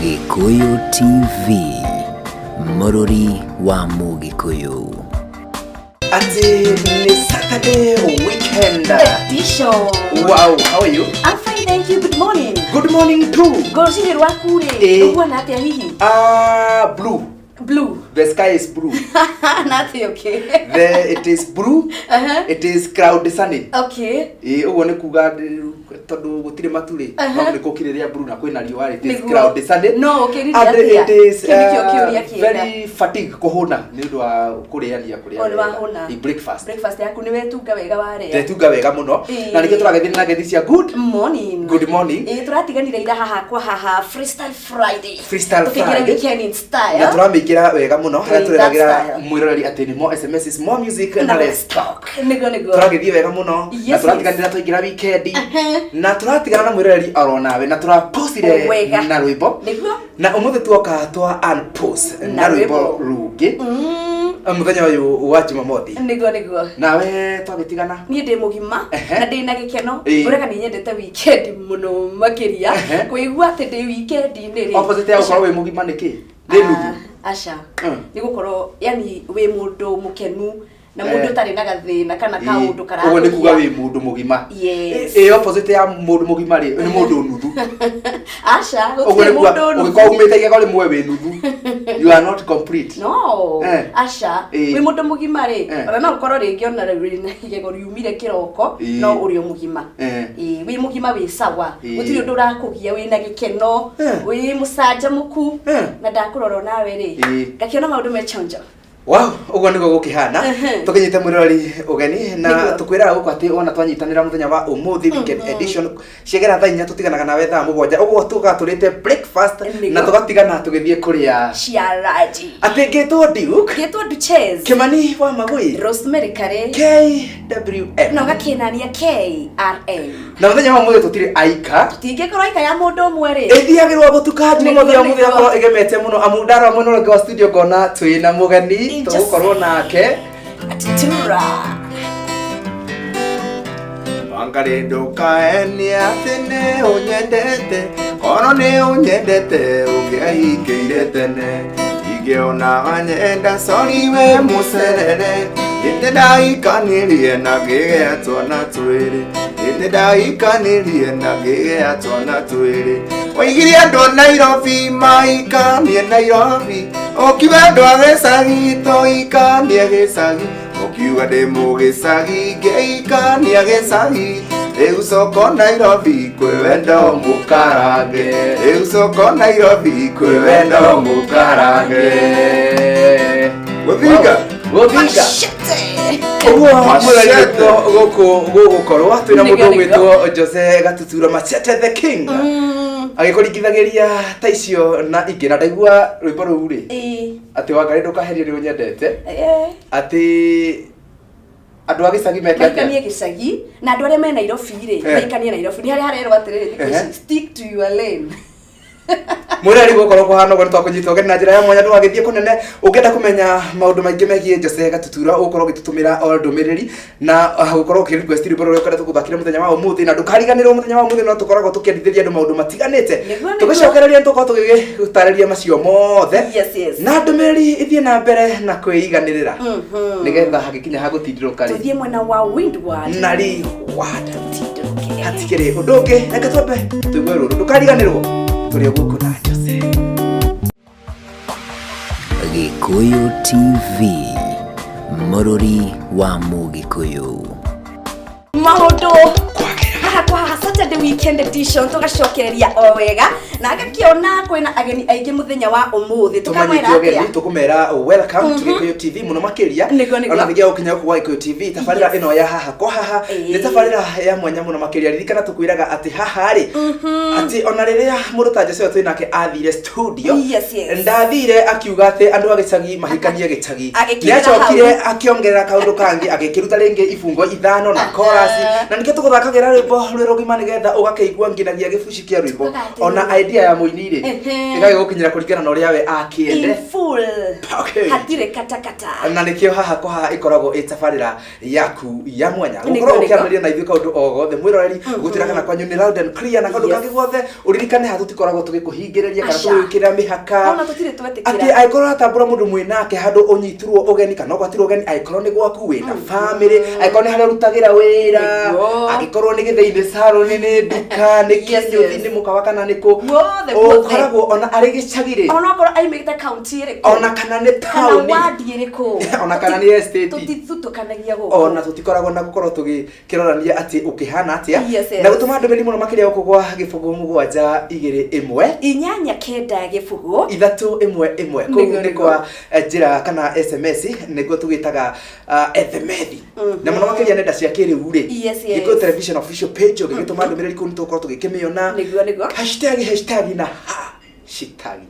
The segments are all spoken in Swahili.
Gikuyu TV, Mururi wa Mugikuyu. Ati ni Saturday weekend edition. Wow, how are you? I'm fine, thank you. Good morning. Good morning too. Gorshini rwakure. Uwa nate hihi. Blue. Blue. The sky is blue. Nate okay. It is blue. It is cloudy sunny. Okay. Ugo ni kuga tondu gutire maturi no ni kukiriria blue na kwina riwa. It is cloudy sunny. No, okay, it is very fatigue kuhuna ni ndu wa kuriania breakfast. Breakfast yaku ni wetunga wega ware. Wetunga wega muno na nikio turagethina na gethi cia good morning. Good morning. Turatiganira ira haha Freestyle Friday. Freestyle Friday. Tukigira weekend in style. Na turamikira wega muno haria tureragira mwiroreri ati ni more SMSs, more music na let's talk. Nigo. Turagethie wega muno na turatiganira tuingira weekend na turatigana na mwiroreri aronawe na turapostire na rwimbo na umuthi tuoka twa unpost na rwimbo rugi muthenya uyu wa Jumamothi. Nigo. Nawe twagitigana ni ndi mugima na ndi na gikeno ureka ni nyendete weekend muno makiria kuigua ati ndi weekend ni ri opposite ya ukorwo wi mugima niki ndi nuthu acha ni gukorwo yani wi mundu mukenu na mundu tari na gathina kana kaundu kara ugo ni kuga wi mundu mugima opposite ya mundu mugima ri ni mundu nuthu acha gutire mundu nuthu uko umete igego rimwe wi nuthu you are not complete no acha wi mundu mugima ri ona no ukorwo ringi ona ri na igego riumire kiroko no uri mugima wi mugima wi sawa gutire undu urakugia wi na gikeno wi mucanjamuku na ndakurora nawe ri gakiona maundu me chonjo. Wow, ugo niko gukihana tukinyite mwirori ugeni na tukwira guko ati ona twanyitanira muthenya wa umuthi weekend edition ciegera thaa 4 tutiganaga nawe thaa 7 ugo tugaturite breakfast na tugatigana tugithie kuria ciaraji ati getwo Duke getwo Duchess Kimani wa Magui Rosemary Kare KWM no gakinania KRM na muthenya wa umuthi tutire aika tutingekora aika ya mundu umwe ri ithiagirwa gutukanji muthenya wa umuthi akoro igemete muno amundara muno ngo studio kona twina mugeni tugukorwo nake atitura Mangare ndukaeni atene unyendete kono ni unyendete ungiahingire tene ingiona anyenda sorry we muserere inde ndaikanirie na gigetwo na twiri inde ndaikanirie na gigetwo na twiri oigire andu Nairobi maikanie Nairobi okiuga andu a gicagi toikanie gicagi okiuga ndi mugicagi ngeikania gicagi riu soko Nairobi kwi wendo mukarange riu soko Nairobi kwi wendo mukarange guthinga gukorwo twina mundu gwitwo Jose Gatutura Machete the King agikoringithagiria ta icio na ingi na ndaigua rwimbo ruu ri ati Wangari ndukaherie ri unyendete ati andu a gicagi mekanie gicagi na andu aria me Nairobi ri maikanie Nairobi ni harerwo atiriri stick to your lane Murari gukorwo kuhana ugo nitwakunyita ugeni na njira ya mwanya ndwagithie kunene ungenda kumenya maundu maingi megie Jose Gatutura ukorwo gitutumira o ndumiriri na gukorwo ki request rwimbo rũrĩa ukorete kuthakira muthenya wa umuthi na ndukariganirwo muthenya wa umuthi no tukoragwo tukiendithĩria andu maundu matiganite tugicokereria tukorwo tugigutareria macio mothe na ndumiriri ithie na mbere na kwiiganirira nigetha hagikinya hagutindiruka ri tuthie mwena wa Windward na ri wada tindiruke hatikire undu ungi reke twambe tuigwe ruru ndukariganirwo turi guku na Jose. Gikuyu TV, Mururi wa Mugikuyu. Maundu kwa Saturday weekend edition tugacokereria o wega na gakiona kwina ageni aingi muthenya wa umuthi tukamwira atia tukumera welcome to Gikuyu TV muno makiria ona thigia ukinya kwa Gikuyu TV tafarira ino ya haha kwa haha ni tafarira ya mwanya muno makiria ririkana tukwiraga ati haha ri ati ona riria mundu ta Jose twinake athire studio ndathire akiuga ati andu agicagi mahikanie gicagi ni acokire akiongerera kaundu kangi agikiruta ringi ibungo ithano na chorus na nikio tuguthakagira rwimbo rwero gima nigetha ugakeigua nginagia gibuci kia rwimbo ona idea ya muini ri igage gukinyira kurigana na uria we akiende in full hatire katakata na nikio haha kwa haha ikoragwo itabarira yaku ya mwanya gukorwo ukiameria na ithuka undu ogothe mwiroreri gutira kana kwanyu ni loud and clear na kandu kangi gothe uririkane ha tutikoragwo tugikuhingiriria kana tugikira mihaka ona tutire twetikira ati aikorwo atambura mundu mwinake handu unyitirwo ugeni kana gwatirwo ugeni aikorwo ni gwaku wina family aikorwo ni haria rutagira wira agikorwo ni githei-ini salon ni duka ni kinyuthi ni mukawa kana ni ku ukoragwo ona ari gicagire ona korwo aimite county iri ona kana ni town kana wadi iri ku ona kana ni estate tutithutukanagia guko ona tutikoragwo na gukorwo tugikirorania ati ukihana atia na gutuma ndumeni muno makiria ukugwa gibugu mugwanja 2-1 inyanya kenda gibugu 3-1-1 ko ni kwa njira kana SMS niguo tugitaga ethemethi na muno makiria nenda cia kiriu ri giko television official page ogituma ndumiriri ku nitukorwo tugikimiona niguo hashtag na shitagi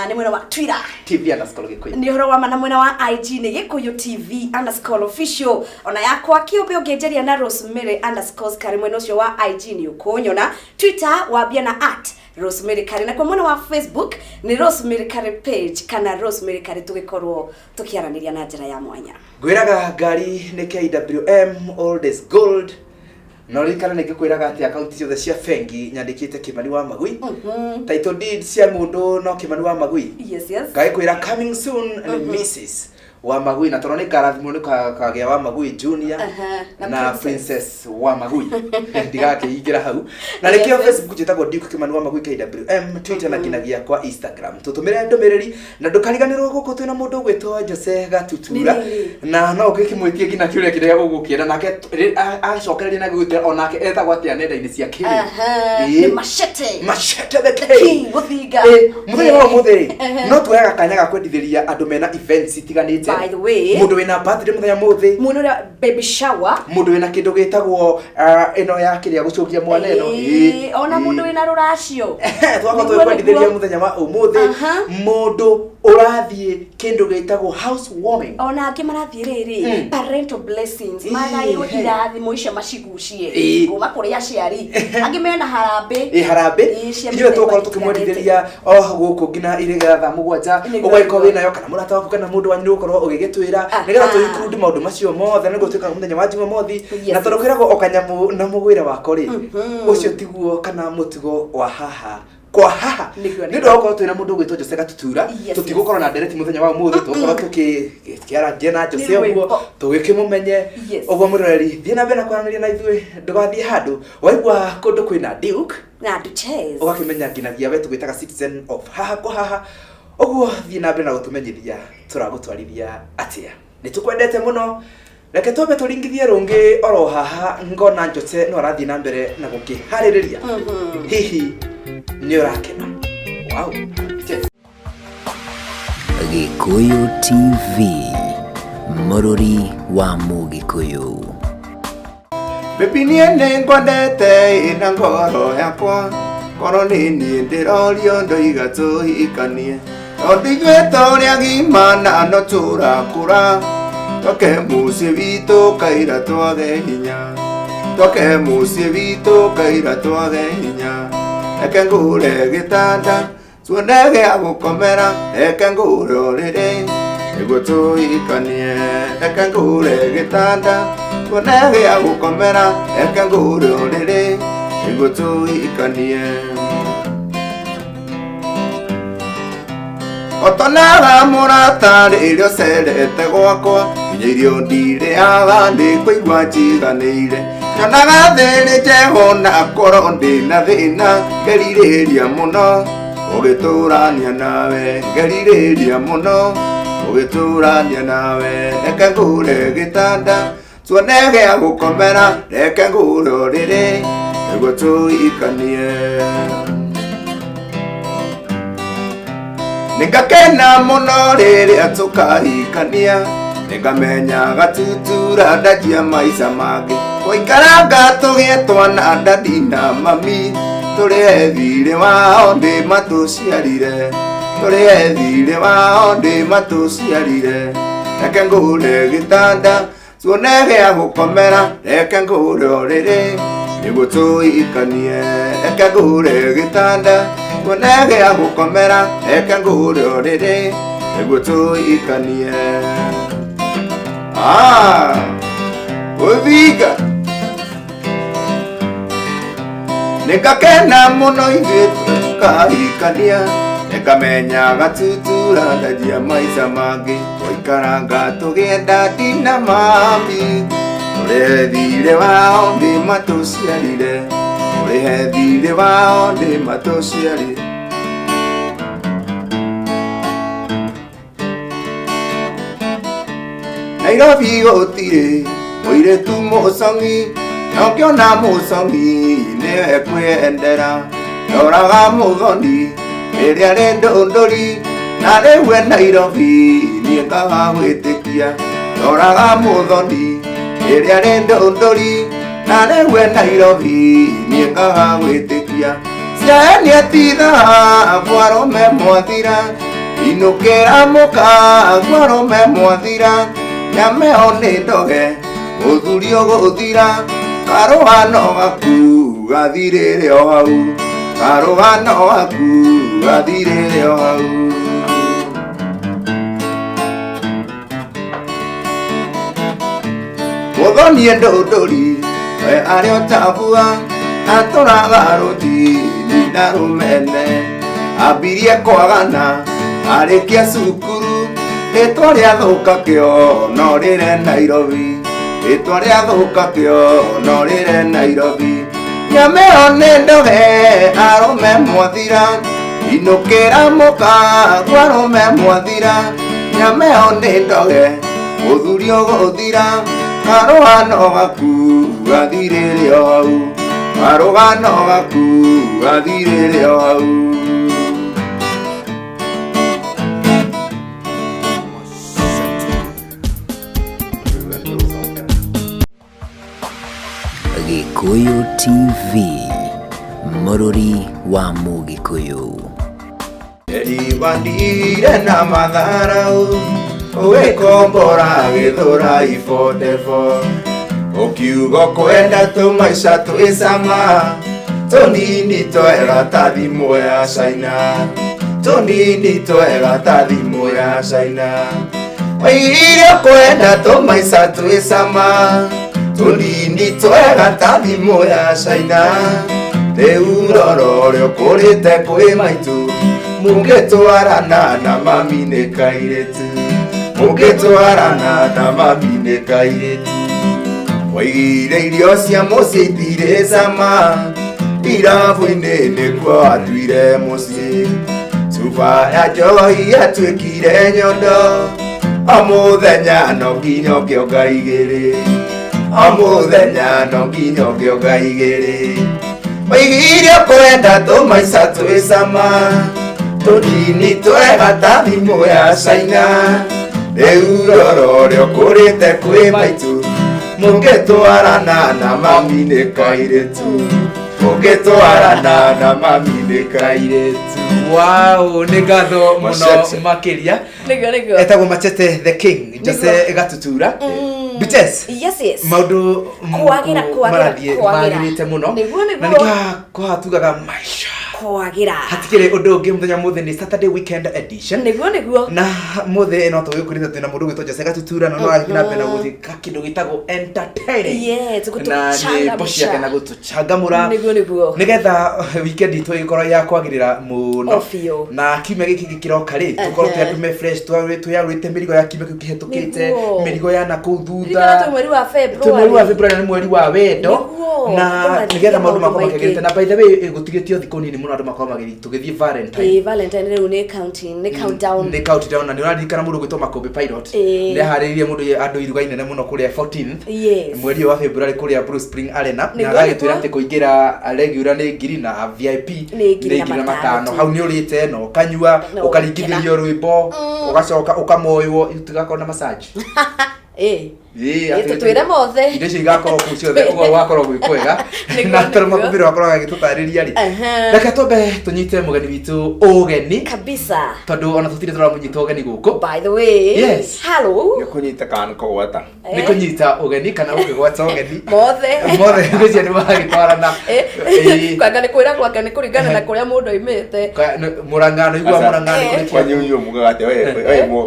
ni mwena wa Twitter TV_Gikuyu ni horo wa mana mwena wa IG ni Gikuyu TV_official ona yakwa kiumbe ungejeria na Rosemary _Kari mwena ucio wa IG ni ukunyona Twitter wabia na @Rosemary Kari na kwa mwena wa Facebook ni Rosemary Kari page kana Rosemary Kari tugikorwo tukiaraniria na njira ya mwanya gwiraga ngari ni KWM all is gold no rikana nigikwiraga ati account ciothe cia bengi nyandikite Kimani wa Magui title deed cia mundu no Kimani wa Magui yes gagikwira coming soon Mrs wa Magui na torone karathimo ni kagea wa Magui Junior na Princess wa Magui ndigake igira hau na rekio Facebook jitagwo Duke Kimani wa Magui KWM Twitter na kinagia kwa Instagram tutumire ndomereri na ndukariganirwo guko twina mundu gwitwa Jose Gatutura na no gikimwitie ngina kiuria kiria ugukienda nake acokereria na gwitira onake etagwo atia nenda-ini cia kiri machete the king guthinga muthenya wa mutheri no tuyaga kanya ga kwendithiria andu mena events itiganite by the way mundu wina birthday muthenya muthi mundu baby shower mundu wina kindu gitagwo ino ya kiria gucokia mwana ino ona mundu wina ruracio twako twendithiria muthenya wa umuthi mundu urathie kindu gitagwo housewarming ona angi marathie riri parental blessings magairwo irathimo icio macigucie kuma kuri aciari angi mena harambe ithuĩ tũkorwo tũkĩmwendithĩria gũkũ nginya iriga thaa 7 ũgaikwo wĩ nayo kana mũrata waku kana mũndũ wanyu nĩ gũkorwo ũgĩgĩtwĩra nĩgetha tũinclude maũndũ macio mothe nĩguo tuĩkaga mũthenya wa Jumamothi na tondũ kwĩragwo o kanyamũ na mũgwĩre wako rĩ ũcio tiguo kana mũtugo wa haha kwa haha nĩ ndogũkorwo twĩna mũndũ ũgwĩtwo Jose Gatutura tũtigũkorwo na ndereti mũthenya wa ũmũthĩ tũgũkorwo tũkĩarangia na Jose ũguo tũgĩkĩmũmenye ũguo mũroreri thiĩ na mbere na kwaranĩria na ithuĩ ndũgathiĩ handũ waigua kũndũ kwĩna Duke na Duchess ũgakĩmenya nginagia we tũgĩtaga citizen of haha kwa haha ũguo thiĩ na mbere na gũtũmenyithia tũragũtwarithia atĩa nĩ tũkwendete mũno reke twambe tũringithie rũngĩ oro haha ngona Jose no arathiĩ na mbere na gũkĩharĩrĩria hihi nĩ ũrakena wow Gikuyu TV mũrũri wa Mũgĩkũyũ Baby niĩ nĩ ngwendete ĩna ngoro yakwa korwo nĩ niĩ ndĩrorio ndoiga tũhikanie tondũ ithuĩ tũrĩ agima na no tũrakũra tũke mũciĩ witũ kaira twage hinya tũke mũciĩ witũ kaira twage hinya reke ngũre gĩtanda tuone gĩa gũkomera reke ngũre ũrĩrĩ nĩguo tũhikanie reke ngũre gĩtanda tuone gĩa gũkomera reke ngũre ũrĩrĩ nĩguo tũhikanie otonaga mũrata rĩrĩa ũcerete gwakwa nginya irio ndirĩaga nĩ kũigua njiganĩire nyonaga thĩrĩ njego na korwo ndĩna thĩna ngerirĩria mũno ũgĩtũrania nawe ngerirĩria mũno ũgĩtũrania nawe reke ngũre gĩtanda tuone gĩa gũkomera reke ngũre ũrĩrĩ nĩguo tũhikanie nĩngakena mũno rĩrĩa tũkahikania nĩngamenya Gatutura ndanjia maica mangĩ tũikaranga tũgĩe twana ndandi na mami tũrĩe thirĩ wao ndĩ matũciarire tũrĩe thirĩ wao ndĩ matũciarire reke ngũre gĩtanda tuone gĩa gũkomera reke ngũre ũrĩrĩ nĩguo tũikanie. Reke ngũre gĩtanda kuonege ya gũkomera, reke ngũre ũrĩrĩ nĩguo tũikanie. Gũthinga nĩngakena mũno ithuĩ tũkaikania, nĩngamenya gatutura ndanjia maica mangĩ, tũikaranga tũgĩenda ndina mami. Tũrĩhe thirĩ wao nĩ matũciarire, tũrĩhe thirĩ wao nĩ matũciarire. Nairobi gũtirĩ mũirĩtu mũcongi, na ũngĩona mũcongi nĩwe kwendera. Ndoraga mũthoni rĩrĩa rĩ ndũndũri, na rĩu Nairobi niĩ ngaga gwĩtĩkia. Ndoraga mũthoni rĩrĩa rĩ ndũndũri, na rĩu Nairobi niĩ ngaga gwĩtĩkia. Ciaeni atithaga kwarũme mwathira, inũkĩra mũka kwarũme mwathira. Nyameo nĩ ndoge mũthuri ũgũthira, karũgano gaku gathirĩre o hau, karũgano gaku gathirĩre o hau. Mũthoni ndũndũri we arĩ o tabua, atũraga rũtini na rũmene. Ambirie kwagana arĩkia cukuru, rĩtwa rĩathũka kĩono rĩre Nairobi, rĩtwa rĩathũka kĩono rĩre Nairobi. Nyameo nĩ ndoge arũme mwathira, inũkĩra mũka kwarũme mwathira. Nyameo nĩ ndoge mũthuri ũgũthira, karũgano gaku gathirĩre o hau, karũgano gaku gathirĩre o hau. Gikuyu TV, mũrori wa Mũgĩkũyũ. Eribandire na matharau, ũgĩkombora gĩthũrai 44. Ũkiuga kwenda tũmaica twĩ cama, tũnini twega ta thimũ ya China, tũnini twega ta thimũ ya China. Waigire kwenda tũmaica twĩ cama, tũnini twega ta thimũ ya China. Rĩu roro ũrĩa ũkũrĩte kwĩ maitũ, mũngĩtwarana na mami nĩ kairĩtu, mũngĩtwarana na mami nĩ kairĩtu. Waigire irio cia mũciĩ itirĩ cama, irabu-inĩ nĩkuo atuire mũciĩ. Cuba ya njohi yatuĩkire nyondo, o mũthenya no nginya ũngĩonga igĩrĩ, o mũthenya no nginya ũngĩonga igĩrĩ. Waigire kwenda tũmaica twĩ cama, tũnini twega ta thimũ ya China. Rĩu roro ũrĩa ũkũrĩte kwĩ maitũ, mũngĩtwarana na mami nĩ kairĩtu, mũngĩtwarana na mami nĩ kairĩtu. Wow, nĩ ngatho mũno makĩria. Nĩguo. Etagwo Machete the King, Jose Gatutura. Bites. Yes. Maũndũ marathiĩ magĩrĩte mũno. Na nĩkĩo tugaga maisha kwagĩra. Hatikĩrĩ ũndũ ũngĩ mũthenya mũthĩ nĩ Saturday weekend edition. Nĩguo. Na mũthĩ no tũgĩkũrĩte twĩna mũndũ gwĩtwo Jose Gatutura, na no arathiĩ na mbere na gũthika kĩndũ gĩtagwo entertaining. Yes, na nĩ boci yake na gũtũcangamũra. Nĩguo. Nĩgetha weekend itũ ĩgĩkorwo ya kwagĩrĩra mũno. Na kiumia gĩkĩ gĩkĩroka rĩ, tũkorwo twĩatume fresh, twĩyarũĩte mĩrigo ya kiumia kĩu kĩhetũkĩte, mĩrigo ya nakũu thutha. Mweri wa February nĩ mweri wa wendo. Na nĩgetha maũndũ makorwo makĩgĩrĩte, na by the way gũtigĩtio thikũ nini mũno andũ makorwo tũgĩthiĩ Valentine. Valentine rĩu nĩ counting, nĩ countdown. Nĩ countdown, na nĩ ũraririkana mũndũ gwĩtwo Makũmbĩ Pilot nĩ aharĩirie mũndũ andũ iruga inene mũno kũrĩa 14th mweri wa February kũrĩa Blue Spring Arena, na agagĩtwĩra atĩ kũingĩra regular nĩ ngiri na VIP nĩ ngiri na matano. Hau nĩ ũrĩte na ũkanyua, ũkaringithĩrio rwĩmbo, ũgacoka ũkamoywo, itigakorwo na massage. tutwire mothe indo icio igakorwo ku ciothe uguo wakorwo gwi kwega na tũrũma kũmbĩrĩ wakorwo agĩtũtarĩria rĩ reke twambe tũnyite mũgeni witũ ũgeni kabisa tondũ ona tũtirĩ tũramũnyita ũgeni gũkũ. By the way, yes, hello, nĩ kũnyita kana kũgwata nĩ kũnyita ũgeni kana ũkĩgwata ũgeni mothe indo icio nĩ magĩtwarana kwanga nĩ kwĩra gwake nĩ kũringana na kũrĩa mũndũ oimĩte mũrangano igua mũrangano kũrĩ kwanyu hiyo mugate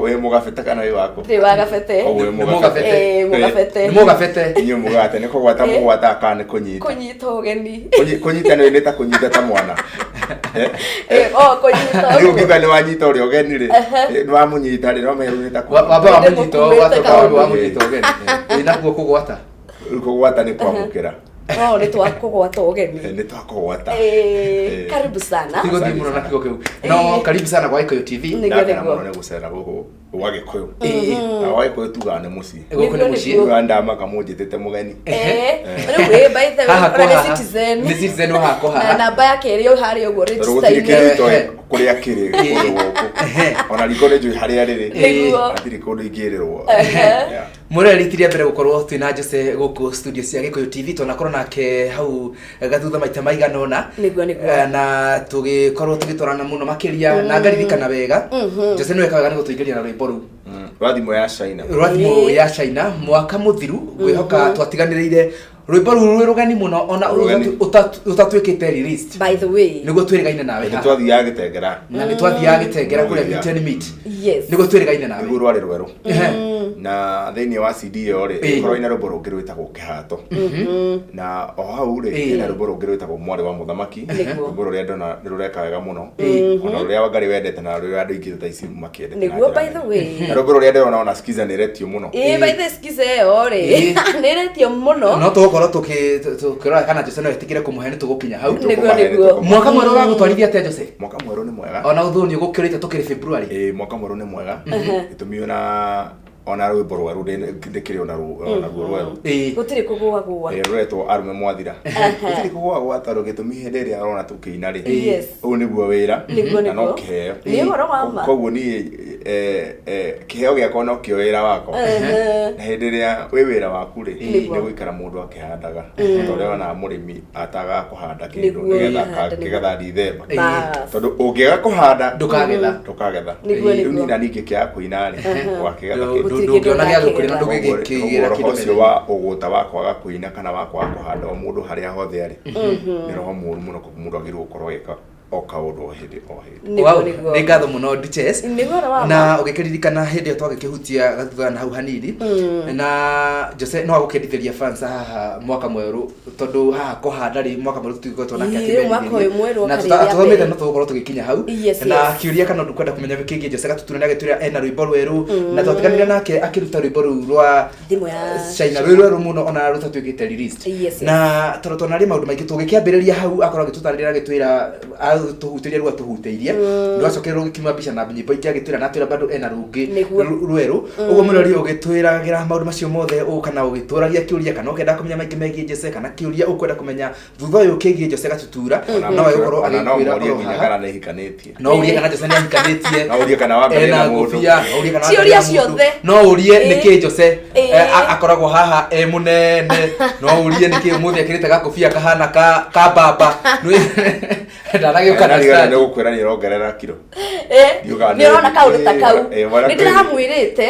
we mugabete kana we wako ndĩ wagabete nĩ mũgabete hiyo mugate nĩ kũgwata mũgwata kana kũnyita ũgeni kũnyita nĩ ta kũnyita ta mwana kũnyita rĩu ngiuga nĩ wanyita ũrĩa ũgeni rĩ nĩ wamũnyita rĩ no meru nĩ ta wamba wamũnyita wamũnyita ũgeni nakuo kũgwata kũgwata nĩ kwamũkĩra nĩ twakũgwata ũgeni nĩ twakũgwata karibu sana tigũthiĩ mũno na kiugo kĩu no karibu sana kwa Gĩkũyũ TV ndakena mũno nĩ gũcera gũkũ gwa Gĩkũyũ na gwa Gĩkũyũ tugaga nĩ mũciĩ gũkũ nĩ mũciĩ ndamaka mũnjĩtĩte mũgeni rĩu by the way nĩ Citizen wahakwo na namba yake ĩrĩ harĩa ũguo register-inĩ kũrĩa kĩrĩ kũndũ gũkũ ona riko nĩ njũĩ harĩa rĩrĩ hatirĩ kũndũ ingĩrĩrwo mũreritirie mbere gũkorwo twĩna Jose gũkũ studio cia Gĩkũyũ TV tũnakorwo nake hau gathutha maita maigana ũna na tũgĩkorwo tũgĩtwarana mũno makĩria na ngaririkana wega Jose nĩ wekaga nĩ gũtũingĩria na rwĩmbo rũu rwathimo ya China mwaka mũthiru ngwĩhoka twatiganĩrĩire rwĩmbo rũu rwĩ rũgeni mũno ona ũtatuĩkĩte released by the way nĩguo twĩrĩgaine nawe nĩ twathiaga Gĩtengera na nĩ twathiaga Gĩtengera kũrĩa Meet and Meet nĩguo twĩrĩgaine nawe nĩguo rwarĩ rwerũ na thĩinĩ wa CD ĩyo rĩ korwo ina rwĩmbo rũngĩ rwĩtagwo Kĩhato na o hau rĩ ina rwĩmbo rũngĩ rwĩtagwo Mwarĩ wa Mũthamaki rwĩmbo rũrĩa ndona nĩ rũreka wega mũno ona rũrĩa Wangari wendete na rũrĩa andũ aingĩ thaa ici makĩendete nĩguo by the way na rwĩmbo rũrĩa ndĩrona ona Skiza nĩ retio mũno by the Skiza ĩyo rĩ nĩ retio mũno no tũgũkorwo tũkĩrora kana Jose no etigire kũmũhe nĩ tũgũkinya hau nĩguo mwaka mwerũ wa gũtwarithia atĩa Jose mwaka mwerũ nĩ mwega ona ũthũni ũgũkĩrĩte tũkĩrĩ February mwaka mwerũ nĩ mwega gĩtũmi ona rwĩmbo rwerũ ndĩkĩrĩ ona ruo rwerũ gũtirĩ kũgũagũa rwetwo Arũme Mwathira gũtirĩ kũgũagũa tondũ gĩtũmi hĩndĩ ĩrĩa arona tũkĩina rĩ ũyũ nĩguo wĩra na no kĩheo koguo niĩ kĩheo gĩakwa no kĩo wĩra wakwa na hĩndĩ ĩrĩa wĩ wĩra waku rĩ nĩ gũikara mũndũ akĩhandaga tondũ ona mũrĩmi ataga kũhanda kĩndũ nĩgetha kĩgatha Dithemba tondũ ũngĩaga kũhanda ndũkagetha rĩu niĩ na ningĩ kĩaga kũina rĩ gwakĩgetha ndũngĩona gĩa gũkũrĩ na ndũngĩkĩgĩra kĩndũ ũcio wa ũgũta wa kwaga kũina kana wa kwaga kũhanda o mũndũ harĩa hothe arĩ nĩ roho mũũru mũno kũguo mũndũ agĩrĩirwo gũkorwo eka o kaũndũ o hĩndĩ nĩ ngatho mũno Duchess na ũgĩkĩririkana hĩndĩ ĩyo twagĩkĩhutia gathutha na hau hanini na Jose no agũkĩendithĩria fans haha mwaka mwerũ tondũ haha kũhanda rĩ mwaka mwerũ tũtikoretwo nake akĩmenithia na tũthomete no tũgũkorwo tũgĩkinya hau na kĩũria kana ndũkwenda kũmenya kĩngĩ Jose Gatutuna nĩ agĩtwĩra ena rwĩmbo rwerũ na twatiganire nake akĩruta rwĩmbo rũu rwa China rwĩ rwerũ mũno ona rũtatuĩkĩte released na tondũ twana rĩ maũndũ maingĩ tũgĩkĩambĩrĩria hau akorwo agĩtũtarĩria agĩtwĩra tuhutĩria rwa tuhutĩirie ndwacokerwo gĩkiuma mbica na nyĩmbo ingĩ agĩtwĩra na atwĩra bado ena rũngĩ rwerũ ũguo mũrori ũgĩtwĩragĩra maũndũ macio mothe kana ũgĩtũragia kĩũria kana ũkenda kũmenya maingĩ megiĩ Jose kana kĩũria ũkwenda kũmenya thutha ũyũ kĩgiĩ Jose Gatutura no agĩkorwo agĩkwĩra kana nĩ hikanĩtie no ũrie kana Jose nĩ hikanĩtie no ũrie kana wambere na mũndũ no ũrie kana ciũria ciothe no ũrie nĩkĩ Jose akoragwo haha mũnene no ũrie nĩkĩ mũthĩ akĩrĩte gakobia kahana ka baba ndaragĩũka na nĩ gũkwĩra nĩ ĩrongerera kiro nĩ ũrona kaũndũ ta kau nĩ ndĩramwĩrĩte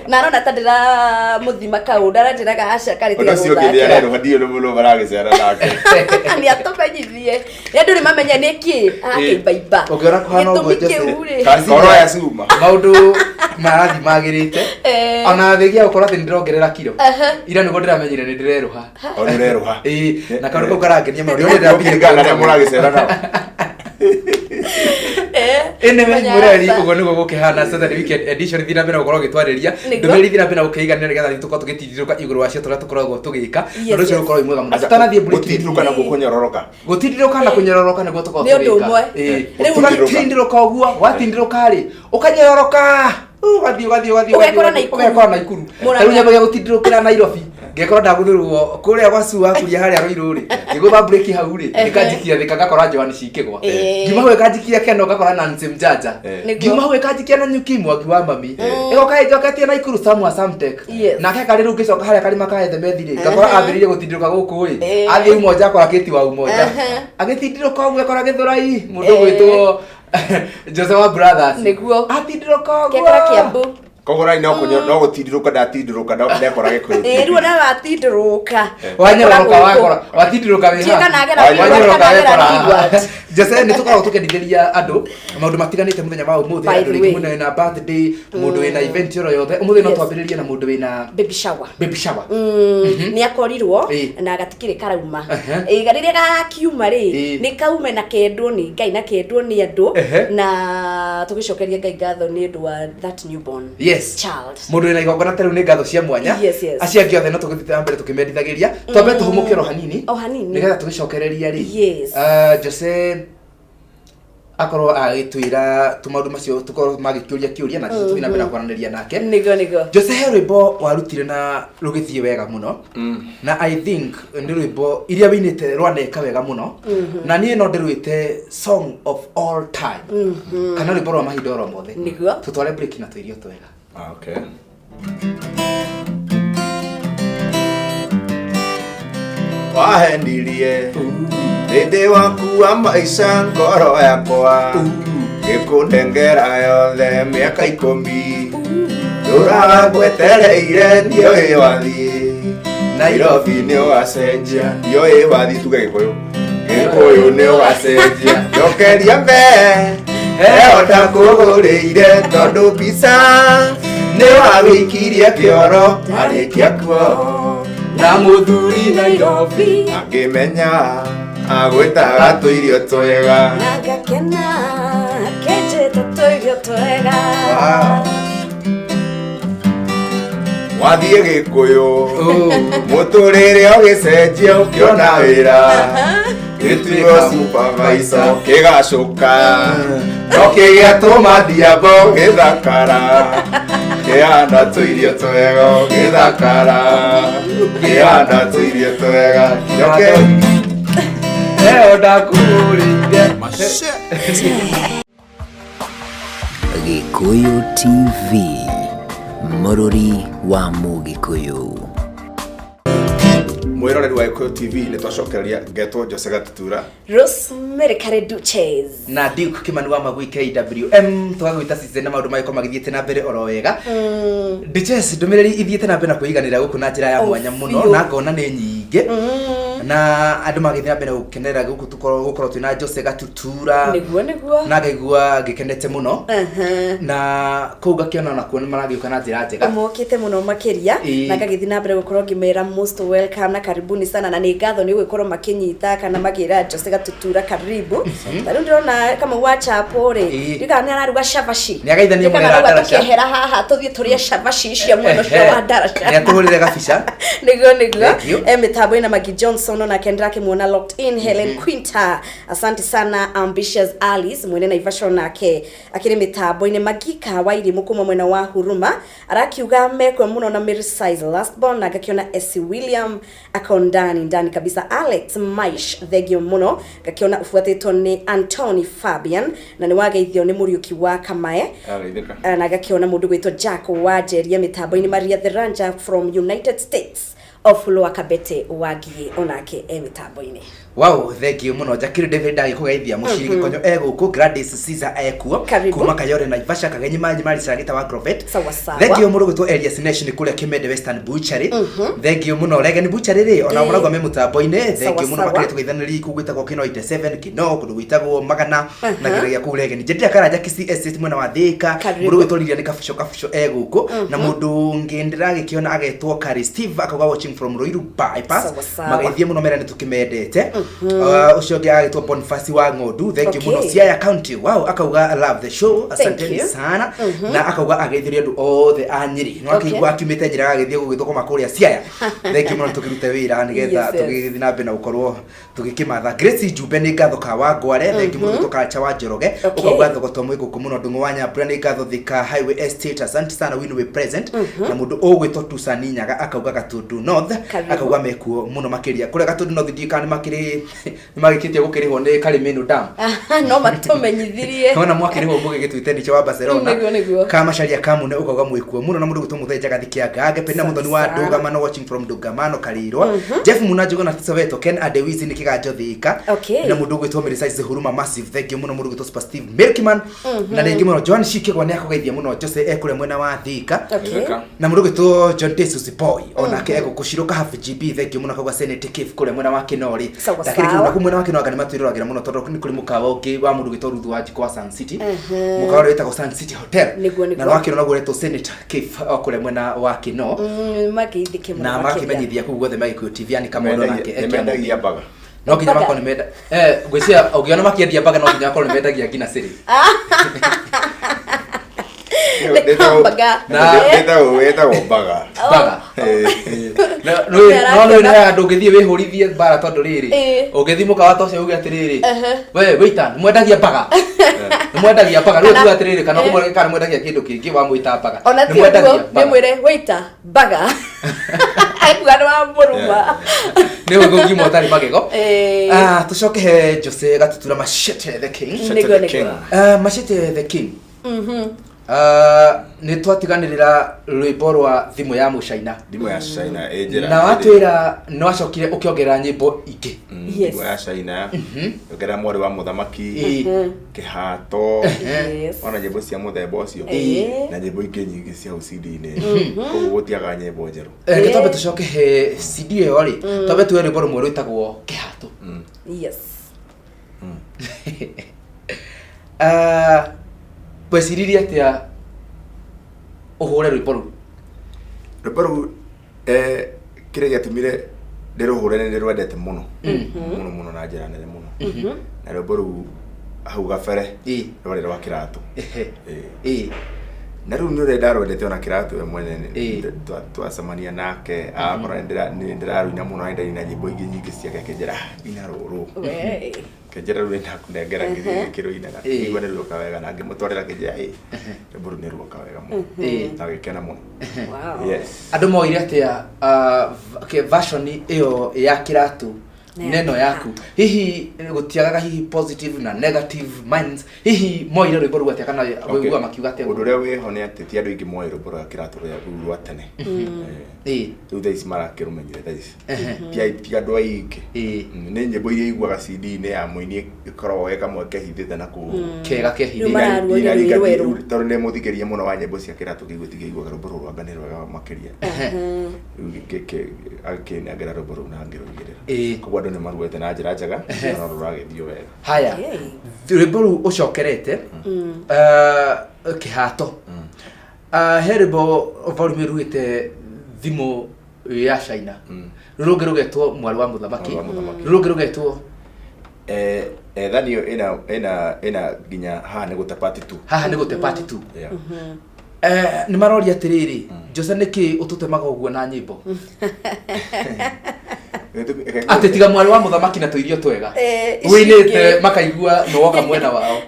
na arona ta ndĩramũthima kaũndũ aranjĩraga aca karĩ tiga gũthakĩra ndiũrũ mũno baragĩcera nake nĩ atũmenyithie nĩ andũ nĩ mamenya nĩ kĩ akĩmbaimba ũngĩona kũhana ũguo Jose koro ya cuma maũndũ marathi magĩrĩte ona thĩgia gũkorwo atĩ nĩ ndĩrongerera kiro ira nĩguo ndĩramenyire nĩ ndĩrerũha o nĩ ũrerũha na kaũndũ kau karangenia mũno nĩ ndĩrambia arĩa mũragĩcera nao ene mũreri ũguo nĩguo gũkĩhana Saturday Weekend Edition thina mbere gũkorwo gĩtwarĩria ndũmĩrĩri thina mbere gũkĩiganĩra nĩgetha tũkorwo tũgĩtindirũka igũrũ wacio tũrĩa tũkoragwo tũgĩka ũndũ ũcio ũkorwo wĩ mwega mũno tũtanathiĩ gũtindirũka na kũnyororoka gũtindirũka na kũnyororoka nĩguo tũkorwo tũgĩka tũgĩtindirũka ũguo watindirũka rĩ ũkanyororoka ũgathiĩ ũgekora Naikuru rĩu nyambagia gũtindirũkĩra Nairobi ngekora ndaguthurwo kuria gwa suwa kuria haria roiru ri ngigutha break hau ri nikajikia thika ngakora Joan cikigwa ngima hwe kajikia Keno ngakora Nancy Mjanja ngima hwe kajikia na Nyuki Mwangi wa mami igoka ijoketie na Ikuru Samu Samtek nake kari ru gicoka haria kari makaethe methire ngakora ambiririe gutindiruka guku ri athi umoja akora kiti wa umoja agitindiruka ugu akora githurai mundu gwitwo Joseph Brothers niguo atindiruka ugu kekora Kiambu kogora ino kunyo no gutindiruka ndatindiruka ndekora gikuyu ruo na watindiruka wanyoroka wakora watindiruka we Chika nagera wanyoroka wakora Jose ni tukora tukendithĩria andu maundu matiganite muthenya wa umuthi andu ringi mundu wina birthday mundu wina event yoro yothe umuthi no twambiririe na mundu wina baby shower ni akorirwo na gatikire karauma gariria gakiuma ri ni kaume na kendwo ni Ngai na kendwo ni andu na tugicokeria Ngai ngatho ni andu wa that newborn child mundu wina igongona teru ni ngatho cia mwanya acia giothe no tugithita mbere tukimendithagiria twambe tuhumuke hanini nigetha tugicokereria ri Jose akorwo agitwira tumaundu macio tukorwo magikiuria na twina mbere kwaraniria nake nigo Jose he rwimbo warutire na rugithie wega muno na I think ndi rwimbo iria winite rwaneka wega muno na nie no ndirwite song of all time kana rwimbo rwa mahinda oro mothe tutware break na twirio twega okay wahendirie Dede waku wa maica ngoro yakwa Gikundengera yothe miaka 10 Nduragwetereire ndioi wathie Nairobi ni wacenjia ndioi wathie tuge Gikuyu Gikuyu ni wacenjia njokeria mbe Hehota kugurire tondu mbica ni wawikirie kioro arikia kuo na muthuri Nairobi akimenya agwetaga tuirio twega nagakena kenjete tuirio twega wathie Gikuyu muturire ugicenjia ukiona wira gituo supervisor kigacuka nokigĩatũma Diambo gĩthakara kĩhana tũirio twega gĩthakara kĩhana tũirio twega Leo ndakurĩire Gikuyu TV, mũrũri wa Mũgĩkũyũ. mwiroreri wa Gikuyu TV ni twacokereria ngetwo Jose Gatutura Rosemary Duches na Duke Kimani wa Magui KWM twagwita season na maundu magiko magithiete na mbere oro wega Duches ndumiriri ithiete na mbere na kuiganira guku na njira ya mwanya muno na ngona ni nyinge na andu magithira mbere gukenerera guku tukorwo twina Jose Gatutura niguo na ngaigua gikenete muno na kuga kiona na kuona maragiuka na njira njega mokite muno makiria na ngagithi na mbere gukorwo ngimera most welcome na karibuni sana na ni ngatho ni gukorwo makinyita kana magira Jose Gatutura karibu tari ndirona kama wacha pore ndika ni araruga shabashi ni agaithania mwera darasha kehera haha tuthie turia shabashi icio mwena wa darasha ni atuhurire gabica niguo mitambo ina Magi Johnson na Kendra kimuona locked in Helen Quinta asante sana Ambitious Alice mwene na Ivasho nake akiri mitambo ine Magika wairi mukuma mwena wa Huruma arakiuga mekwe muno na Mary Size last born na gakiona S William ndani kabisa Alex Maish thegio muno gakiona ufuatitwo ni Anthony Fabian na ni wageithio ni Muriuki wa Kamae na gakiona mundu gwitwo Jack wajeria mitambo ine Maria the Ranger from United States of Lower Kabete wagie onake mitambo ine wow thank you muno Jakiri David agikugeithia muciri gikonyo eguku Gladys Caesar ekuo kuma Kayore na Ivasha kagenyi manyi mari cagita wa Grovet thank you muno gwitwo Elias Nation kule Kimende Western Butchery thank you muno Legend Butchery ri ona muragwa me mutambo ine thank you muno makire tugeithaniri kugwitagwo Kino 87 Kino kundu gwitagwo Magana na giragia ku Legend jetia karanja KCS mwena wa Thika mundu gwitwo Lilia ni kafisho eguku na mundu ngendira gikiona agetwo Kari Steve akauga watching from Ruiru bypass mageithie muno merani tukimendete ucio agitwo Boniface wa Ng'ondu thank you muno Siaya County wow akauga love the show asante sana na akauga ageithirie andu othe a Nyeri no akigwa akimite njira agithie gugithoko makuria Siaya thank you muno tukirute wira nigetha tugithi na mbere na ukorwo tugikimatha Grace Jumbe ni ngatho ka wa Ngware thank you muno tuka cha wa Njoroge ukauga thoko mwe guku muno ndungu wa Nyambura ni ngatho Thika Highway Estate asante sana winu we present na mundu ogwitwo Tusani Nyaga akauga Gatundu North month akauga mekuo muno makiria kure gatundi no thidi kan makiri magikitie gukirihwo ni Karimenu Dam no matumenyithirie ona mwakirihwo mbuge gituite ni wa Barcelona kama sharia kamune ukauga mwikuo muno na mundu gutumuthenja gathikia gange pena muthoni wa Ndugamano watching from Ndugamano Karirwa Jeff Munanjugo na Tisoveto Ken Adewizi ni kiganjo thika na mundu gwitwo Merisize Huruma Massive thank you muno mundu gwitwo Super Steve Milkman na ringi muno John Shikegwa ni akugeithia muno Jose ekure mwena wa thika na mundu gwitwo John Jesus Boy ona ke gukushiruka half GB thank you muno kagwa Senate Cave kure mwena wa Kinori lakini kuna kumwena wa Kinori ni matwiriragira muno tondu ni kuri mukawa uki wa mundu gwitwo Ruthu wa Jiko Sun City mukawa wetagwo Sun City Hotel na wakino na gwetwo Senate Cave kure mwena wa Kino makithike muno na makimenyithia ku guothe magikuo TV ani kama ndo nake ekendagia baga no kinya makoni meda ngwisia ugiona makiendia baga no kinya makoni medagia ngina siri Weta baga no na andu ngithie wihurithie bara tondu riri ungithi mukawa tocio uge atiriri we wita mwendagia baga mwendagia baga riu tu atiriri kana kumwe kana mwendagia kindu kingi wa mwita baga ona ti ni mwire wita baga akuga wa muruma ni ugo ngimo tari magego tucoke he Jose gatutura Machete the King Machete the King ni twatiganirira rwimbo rwa thimu ya Muchaina ejera na watwira no acokire ukiongerera nyimbo ingi thimu ya Chaina ukera mwari wa muthamaki kihato ona nyimbo cia muthemba ucio na nyimbo ingi nyingi cia CD-ini koguo gutiaga nyimbo njeru gitobe tucoke he CD yo ri tobe tu rwimbo rumwe rwitagwo kihato Kwesiriria atia uhure rwimbo ru kire giatumire ndiruhure ni rwendete muno muno na njira nene muno na rwimbo ru hau gabere rwari rwa kiratu na riu ni ndarwendete ona kiratu we mwene twacemania nake akora ndiraruina muno enda ina nyimbo ingi nyingi ciake kinjira ina ruru kinjira ru ina kunengera ngikiruina na igwa ni ruka wega na ngimutwarira kinjira mburu ni ruka wega muno na gikena muno andu moire atia version iyo ya kiratu neno yaku hihi gutiagaga hihi positive na negative minds hihi moire rwimbo rwa atia kana wigua makiuga atia undu ria wiho ni ati ti andu ingi moire rwimbo rwa kiratu rwa tene riu thaisi marakirumenyire thaisi ti andu aingi ni nyimbo iria iguaga CD-ini ya muini ikoragwo wega mweke hithite na ku kega kehithite tondu ni muthikirie muno wa nyimbo cia kiratu kigutige iguaga rwimbo rwa ngani rwega makiria akinengera rwimbo rwa na ngirugirira koguo andu ni maruete na njira njega na ruragithio wega haya rwimbo ru ucokerete kihato herbo volume ruite thimu ya Chaina rurungi rugetwo mwari wa muthamaki rurungi rugetwo thanio ina ginya haha ni gute part 2 ni marori atiriri Jose niki ututemaga uguo na nyimbo ati tiga mwari wa muthamaki na tuirio twega winite makaigua no woka mwena wao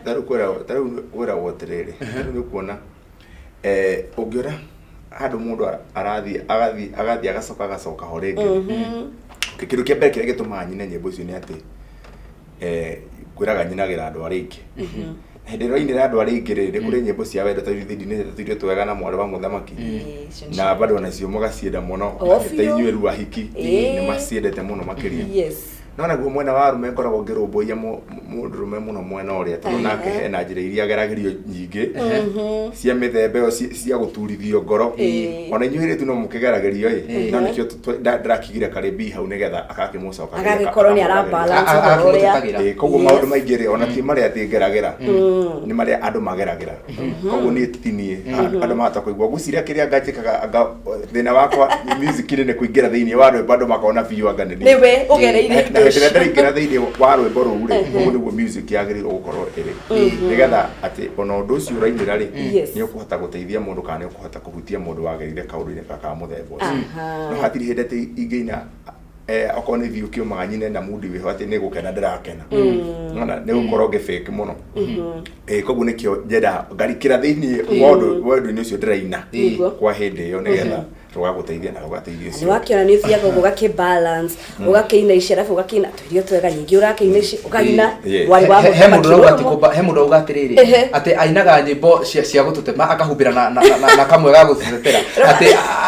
taru kwera wotiriri ni kuona ungiora handu mundu arathi agacoka horengi kikiru kia mbere kiria gituma nyine nyimbo icio ni ati kwiraga nyinagira andu aringi hedero ine andu aringi ri kuri nyimbo cia wendo tuirio twega na mwari wa muthamaki na bado nacio mugacienda muno tainywe ru ahiki ni maciendete muno makiria no naguo mwena wa rume ngoragwo ngirumbuia mundu rume muno mwena uria tondu nake hena njira iria ageragerio nyingi cia mithembe o cia guturithio ngoro ona inyuire tu no mukigeragerio no nikio ndrakigire karibi hau nigetha akakimucoka agagikorwo ni ara balance uria koguo maundu maingi ri ona ti maria thigeragera ni maria andu mageragira koguo ni tinie andu mahota kuigua guciria kiria ngajikaga thina wakwa music ni kuingira thiini wa rwimbo andu makona biu angane niwe ugereire ndikira thiini wa rwimbo ruu ri koguo niguo music yagirirwo gukorwo iri nigetha ati ona undu ucio urainira ri ni ukuhota guteithia mundu kana ni ukuhota kuhutia mundu wagerire kaundu-ini ka muthemba ucio no hatiri hindete ingiina okone thiu kiumaga nyine na mudi wiho ati ni gukena ndirakena ngana ni gukorwo ngifake muno koguo nikio njenda ngarikira thiini word ni ucio ndiraina kwa hindi iyo nigetha tũgagũteithia na ũgateithia nĩ wakiona nĩ ũthiaga ũgakĩ balance ũgakĩina ici arabu ũgakĩina tũirio twega nyingĩ ũrakĩina ici ũkaina wari wa he mũndũ rauga atĩrĩrĩ atĩ ainaga nyĩmbo cia gũtũtema akahumbĩra na kamwe ga gũtũtetera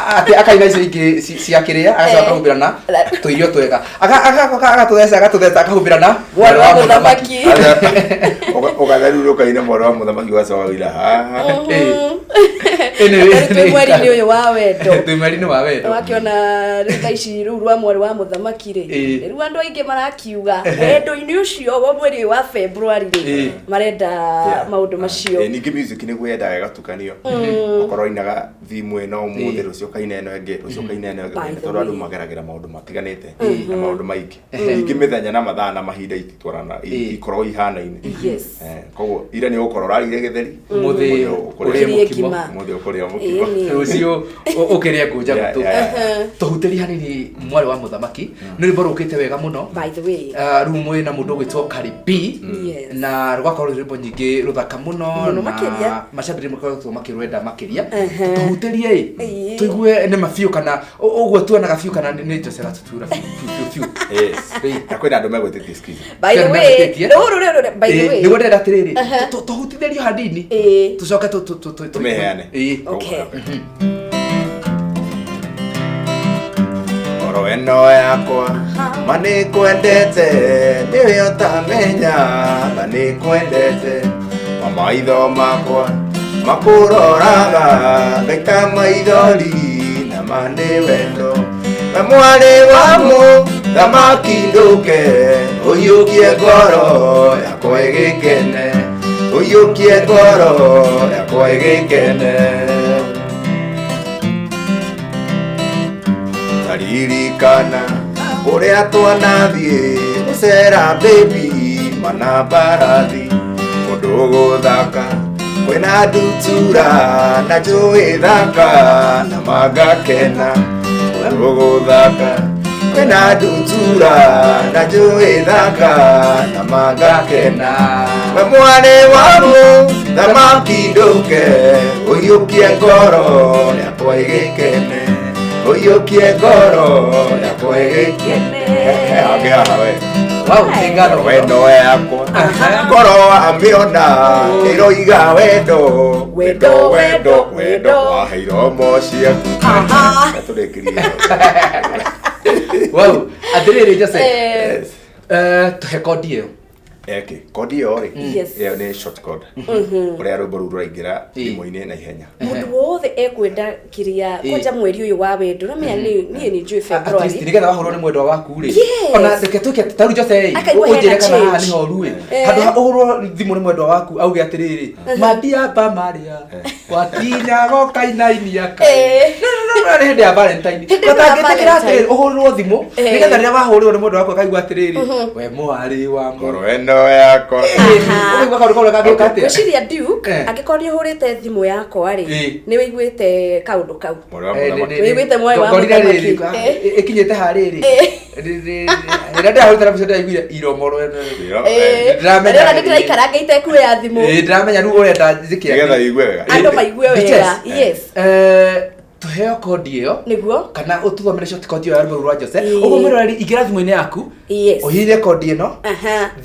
atĩ akaina icio ingĩ cia kĩrĩa agacoka akahumbĩra na tũirio twega agatũtheca akahumbĩra na wari wa mũthamaki ũgatherurũkaina mwana wa mũthamaki ũgacoka wĩra haha twĩ mweri-inĩ ũyũ wa wendo twĩ mweri-inĩ wa wendo wakiona rĩu ici rĩu rwa mweri wa mũthamaki rĩ rĩu andũ aingĩ marakiuga wendo-inĩ ũcio wa mweri wa February rĩ marenda maũndũ macio ningĩ music nĩguo yendaga ĩgatukanio okorwo inaga thimũ ĩno ũmũthĩ rũciũ ũkaina ĩno ĩngĩ rũciũ ũkaina ĩno ĩngĩ tondũ andũ mageragĩra maũndũ matiganĩte na maũndũ maingĩ ningĩ mĩthenya na mathaa na mahinda ititwarana ikorwo ihana-inĩ koguo ira nĩ ũgũkorwo ũrarire gĩtheri ũmũthĩ ũrĩe mũkimo ũmũthĩ ũkũrĩa mũkimo rũciũ ũkĩrĩa ngũnja gũtũ tũhutĩrie hanini mwari wa mũthamaki nĩ rwĩmbo rũkĩte wega mũno by the way rũu mwĩ na mũndũ ũgwĩtwo Cardi B na rũgakorwo rwĩmbo nyingĩ rũthaka mũno na macambĩrĩri makoretwo makĩrwenda makĩria tũhutĩrie tũigue nĩ mabiũ kana ũguo tuonaga biũ kana nĩ Jose Ratutura biũ na kwĩna andũ megwĩtĩtie skiza by the way by the way nĩguo ndĩrenda atĩrĩrĩ tũhutithĩrio hanini tũcoke tũmeheane ngoro ĩno yakwa ma nĩkwendete nĩwe ũtamenya ma nĩkwendete maitho makwa makũroraga ngaita maithori na ma nĩ wendo we mwarĩ wa mũthamaki ndũke ũiyũkie ngoro yakwa ĩgĩkene ũiyũkie ngoro yakwa ĩgĩkene taririkana kũrĩa twanathiĩ gũcera baby mana mbarathi kũndũ gũthaka kwĩna ndutura na njũĩ thaka na magakena kũndũ gũthaka kwĩna ndutura na njũĩ thaka na magakena we mwarĩ wa mũthamaki ndũke ũiyũkie ngoro yakwa ĩgĩkene ũiyũkie ngoro yakwa ĩgĩkene wendo yakwa ngoro amĩona ĩroiga wendo waheirwo mociaku tũrĩkirie atĩrĩrĩ Jose tũhe kodi ĩyo kodi ĩyo rĩ ĩyo nĩ short code ũrĩa rwĩmbo rũu rũraingĩra thimũ-inĩ na ihenya mũndũ wothe ekwenda kĩrĩa kwanja mweri ũyũ wa wendo namenya niĩ nĩ njũĩ February nĩgetha wahũrwo nĩ mwendwa waku rĩ ona reke tũke tarũ Jose ũnjĩre kana haha nĩho rũĩ handũ ha ũhũrwo thimũ nĩ mwendwa waku auge atĩrĩrĩ mandiamba marĩa watinya gokainainia kaĩ nĩ hĩndĩ ya Valentine tũtangĩtĩkĩra atĩrĩrĩ ũhũrwo thimũ nĩgetha rĩrĩa wahũrĩrwo nĩ mwendwa waku akaigua atĩrĩrĩ we mwarĩ wa ngoro ĩno yakwa gwĩciria Duke angĩkorwo nĩ ũhũrĩte thimũ yakwa rĩ nĩ wĩiguĩte kaũndũ kau wĩiguĩte mwari wa mũthamaki ĩkinyĩte harĩrĩ rĩrĩa ndĩrahũrĩte na mbica ndĩraiguire iromoro ndĩramenya ndĩraikaranga itekuoya thimũ ndĩramenya rĩu ũrenda njĩke nĩgetha igue wega andũ maigue wega yes tuheo kodi ĩyo nĩguo kana ũtũthomere short code ĩyo ya rwĩmbo rwa Jose ũguo mwĩroreri ingĩra thimũ-inĩ yaku ũhihinye kodi ĩno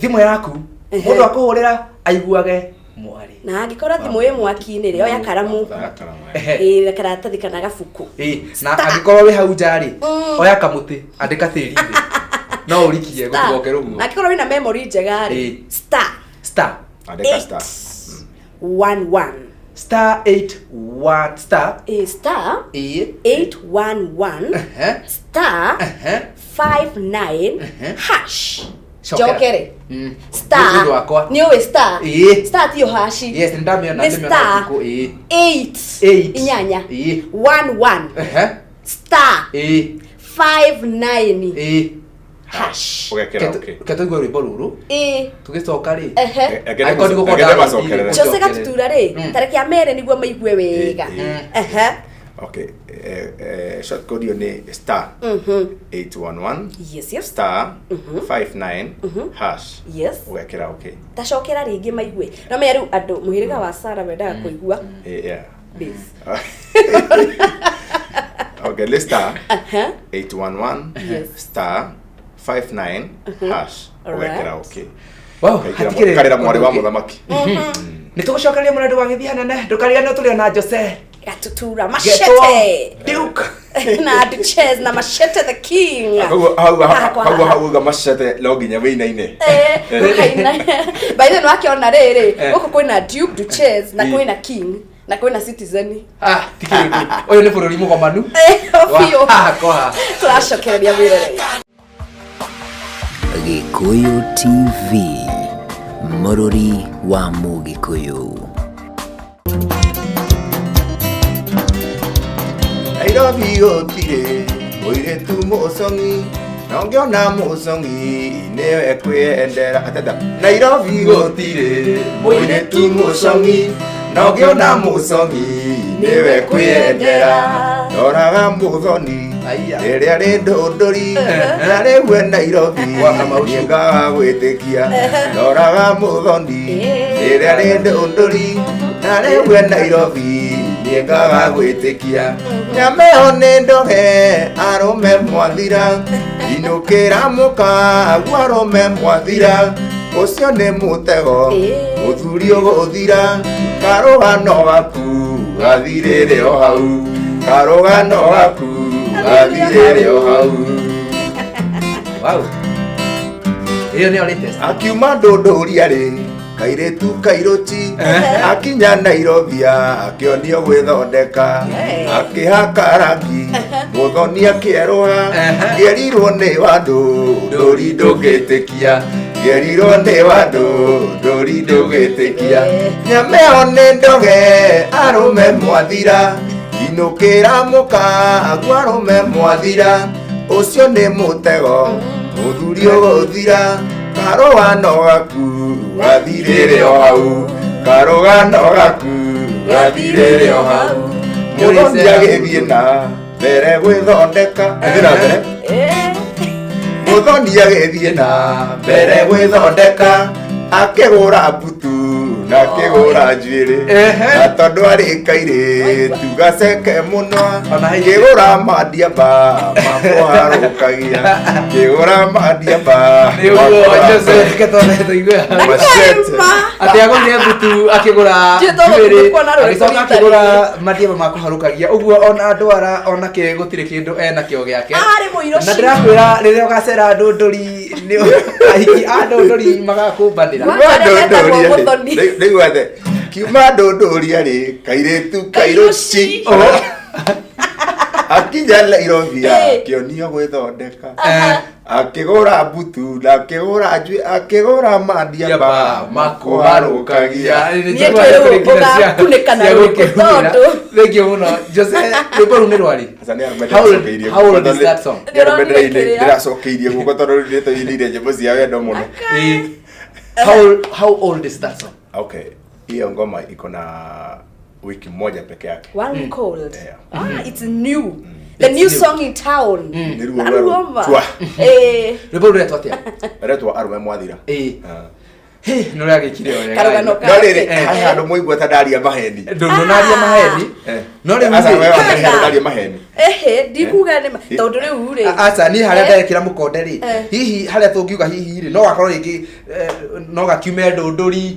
thimũ yaku mũndũ akũhũrĩra aiguage mwari na angĩkorwo thimũ ĩ mwaki-inĩ rĩ oya karamu na karatathi kana gabuku na angĩkorwo wĩ hau nja rĩ oya kamũtĩ andĩka tĩri-inĩ no ũrikie gũtigoke rũguo angĩkorwo wĩna memory njega rĩ star andĩka star 11 star 81 star 811 star 59 hash jokere star ni owe star star tiyo hashi yes ndamĩona star 8 inyanya 11 star 59 hash ketũigua rwĩmbo rũrũ tũgĩcoka rĩ Jose Gatutura rĩ tarĩki ya mere nĩguo maigue wega okay short code yo ni star 811 yes star 59 hash yes ugekera okay tacokera ringi maigue no me riu andu muhiriga wa Sara wendaga kuigua yeah this okay Okay, let's star 811 star 59 hash. Ugekera okay. Wow, karira mwari wa muthamaki. Nitugucokeria mundu wa githiana ne ndukariganwo tuli na Jose Gatutura machete Duke na Duchess na machete the king. Hauga machete loginya winaine. By the way wakiona riri guku kwina Duke, Duchess na kwina king na kwina Citizen. Tikiri oyo ni bururi mugomanu. Ofio turacokereria wirere. Gikuyu TV, Mũrũri wa Mũgĩkũyũ. Nairobi gũtirĩ mũirĩtu mũcong'i na ũngĩona mũcong'i nĩwe kwĩendera atenda. Nairobi gũtirĩ mũirĩtu mũcong'i na ũngĩona mũcong'i nĩwe kwĩendera. Ndoraga mũthoni rĩrĩa rĩ ndũndũri na rĩu Nairobi nĩengaga gwĩtĩkia. Ndoraga mũthoni rĩrĩa rĩ ndũndũri na rĩu Nairobi nĩengaga gwĩtĩkia. Nyameo nĩ ndoge arũme mwathira inũkĩra mũkagu arũme mwathira ũcio nĩ mũtego mũthuri ũgũthira. Karũgano gaku gathirĩre o hau, karũgano gaku gathirĩre o hau. Wow. Iyo nĩ latest. Akiuma ndũndũria rĩ kairĩtu kairũti akinya Nairobi akĩonio gwĩthondeka akĩhaka rangi mũthoni akĩerũha ngĩerirwo nĩ wandũ ndũri ndũngĩtĩkia. Ngĩerirwo nĩ wandũ ndũri ndũngĩtĩkia. Nyameo nĩ ndoge arũme mwathira inũkĩra mũkagu arũme mwathira ũcio nĩ mũtego mũthuri ũgũthira. Karũgano gaku gathirĩre o hau, karũgano gaku gathirĩre o hau. Mũthoni agĩthiĩ na mbere gwĩthondeka. Mũthoni agĩthiĩ na mbere gwĩthondeka akĩgũra mbutu na akĩgũra njuĩrĩ na tondũ arĩ kairĩtu gaceke mũno akĩgũra mandiamba makũharũkagia. Akĩgũra mandiamba ati agũrire mbutu akĩgũra njuĩrĩ agĩcoka akĩgũra mandiamba makũharũkagia. Ũguo ona ndwara onake gũtirĩ kĩndũ enakĩo gĩake. Na ndĩrakwĩra rĩrĩa ũgacera ndũndũri ahiki a ndũndũri magakũmbanĩra. Nĩguo kiuma ndũndũria rĩ kairĩtu kairũci akinya Nairobi akĩonio gwĩthondeka akĩgũra mbutu na akĩgũra njuĩrĩ akĩgũra mandiamba makũharũkagia. Thengio mũno Jose. Rwĩmbo rũu nĩ rwarĩ. How old is that song? Ndĩracokeirie guoko tondũ nĩtũinĩire nyĩmbo cia wendo mũno. How old is that song? Okay, hiyo ngoma iko na wiki moja peke yake. One week old. It's new. The new song in town. Rwĩmbo rũu rwĩtwo atĩa? Rwĩtwo arũme mwathira. No ragĩkire o Karũgano no rĩrĩ handũ mũigua ta ndaria maheni. Ndũnaria maheni. No rĩu ndaria maheni. Ndikuga nĩ tondũ rĩu rĩ. Aca niĩ harĩa ndekĩra mũkonde rĩ hihi harĩa tũngiuga hihi rĩ no gakorwo rĩngĩ no gakiume ndũndũri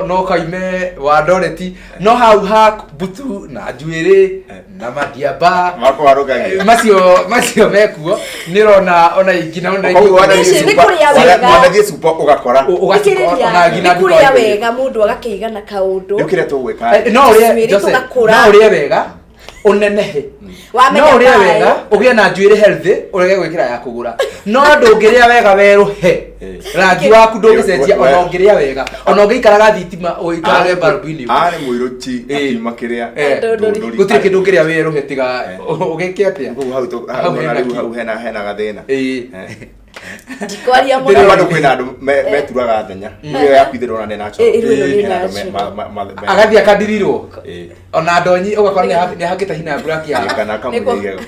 no kaime wa Ndoreti no hau ha mbutu na njuĩrĩ na mandiamba makũharũkagia. Macio mekuo nĩrona ona ingina ona ingĩ supa ũgakora nĩkũrĩa wega mũndũ agakĩigana kaũndũ. Rĩu kĩrĩa tũgwĩka no ũrĩe wega ũnenehe. No ũrĩe wega ũgĩe na njuĩrĩ healthy ũrege gwĩkĩra ya kũgũra. No ndũngĩrĩa wega werũhe rangi waku ndũngĩcenjia ona ũngĩrĩa wega ona ũngĩikaraga thitima ũikarage mbaru-inĩ. Arĩ mũirũti akiuma kĩrĩa gũtirĩ kĩndũ ũngĩrĩa werũhe tiga ũgĩke atĩa. Hau hena gathĩna. Ndikwaria mũno. Bado kwĩna andũ meturaga thenya. Iyo yakuithĩrwo na nĩnacho. Agathiĩ akadirirwo. Ona ndonyi ũgakora nĩ hakĩte hina black ya kana kamũigego.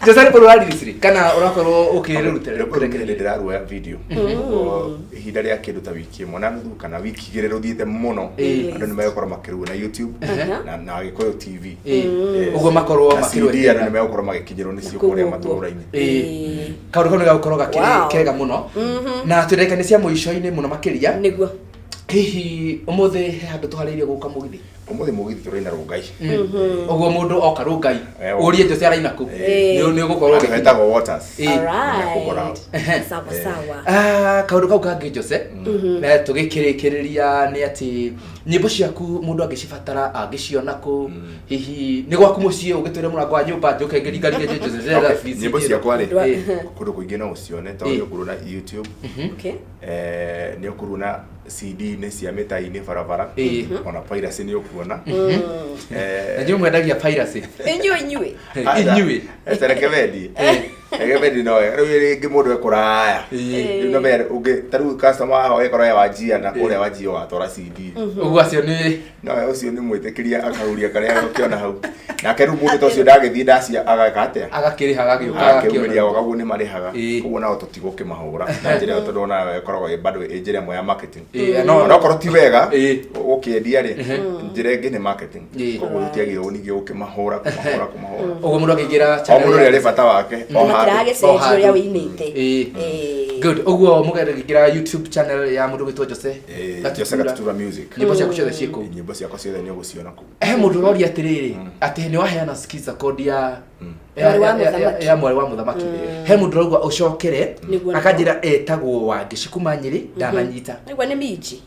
Jose ko rari risiri kana urakorwo ukirutira kurekerera ndiraruya video ihinda rĩa kĩndũ ta wiki ĩmwe na nuthu kana wiki igĩrĩ rũthiĩte mũno andũ nĩ megũkorwo makĩrũa na YouTube na Gĩkũyũ TV ũguo makorwo makĩrũa andũ nĩ megũkorwo magĩkinyĩrwo nĩcio kũrĩa matũũra-inĩ kaũndũ kau nĩ gagũkorwo gakĩrĩ kega mũno na tũreka nĩ cia mũico-inĩ mũno makĩria nĩguo hihi ũmũthĩ he handũ tũharĩirie gũka mũgithi ũmũthĩ mũgithi tũrĩ na Rũngai ũguo mũndũ oka Rũngai ũrie Jose araina kũ nĩ ũgũkorwo gĩtagwo Waters sawa sawa kaũndũ kau kangĩ Jose na tũgĩkĩrĩkĩrĩria nĩ atĩ nyĩmbo ciaku mũndũ angĩcibatara angĩciona kũ hihi nĩ gwaku mũciĩ ũgĩtwĩre mũrango wa nyũmba njoke ngĩringarige Jose nyĩmbo ciakwa rĩ kũndũ kũingĩ no ũcione tondũ ũkũrũ na YouTube nĩ ũkũrũ na CD-inĩ cia mĩtai-inĩ barabara ona piracy nĩ ũkuona nĩ mwendagia piracy inyuĩ etereke wendi Egebendi no rĩu rĩngĩ mũndũ ekũraya no mere ũngĩ tarũ customer wao ekora wa Jia na kũrĩa wa Jia watwara CD ũguo acio nĩ no ũcio nĩ mwĩtĩkĩria akahuria karĩa ũkĩona hau nake rĩu mũndũ tocio ndagĩthiĩ ndacia agaka atĩa agakĩrĩha agakĩũmĩria wagaguo nĩ marĩhaga koguo nao tũtigũkĩmahũra na njĩra ĩyo tondũ ona ĩkoragwo ĩ bado ĩ njĩra ĩmwe ya marketing no okorwo ti wega ũkĩendia rĩ njĩra ĩngĩ nĩ marketing koguo tũtiagĩrĩirwo ningĩ ũkĩmahũra kũmahũra ũguo mũndũ akĩingĩra channel mũndũ nĩ bata wake Tiragĩcenjia wĩinĩte good ũguo mũgeragĩra YouTube channel ya mũndũ wĩtwo Jose Gatutura Music nyĩmbo ciaku ciothe ciĩkũ nyĩmbo ciakwa ciothe nĩ ũgũciona kũ he mũndũ ũroria atĩrĩrĩ atĩ nĩ waheana skiza code ya mwari wa mũthamaki he mũndũ ũrauga ũcokere akanjĩra etagwo Wangeci kuma Nyĩrĩ ndananyita nĩguo nĩ Minji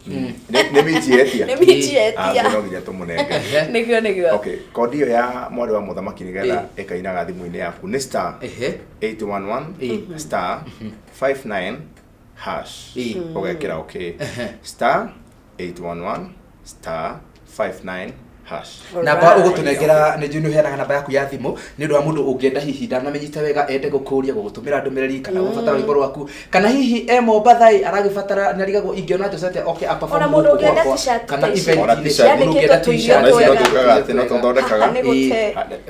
nĩ Minji etia nĩ Minji etia no nginya tũmũnenge nĩguo okay code iyo ya mwari wa mũthamaki nĩgetha ĩkainaga thimũ-inĩ yaku nĩ star 811 star 59 hash ũgekĩra okay star 811 star 59 hash namba ũgũtũnengera nĩ njũĩ nĩ ũheanaga namba yaku ya thimũ nĩ ũndũ wa mũndũ ũngĩenda hihi ndanamenyita wega ende gũkũria gũgũtũmĩra ndũmĩrĩri kana gũbatara rwĩmbo rwaku kana hihi Mombatha aragĩbatara nĩ arigagwo ingĩona Jose okay apa ona mũndũ ũngĩenda t-shirt kana event mũndũ ũngĩenda t-shirt no tũthondekaga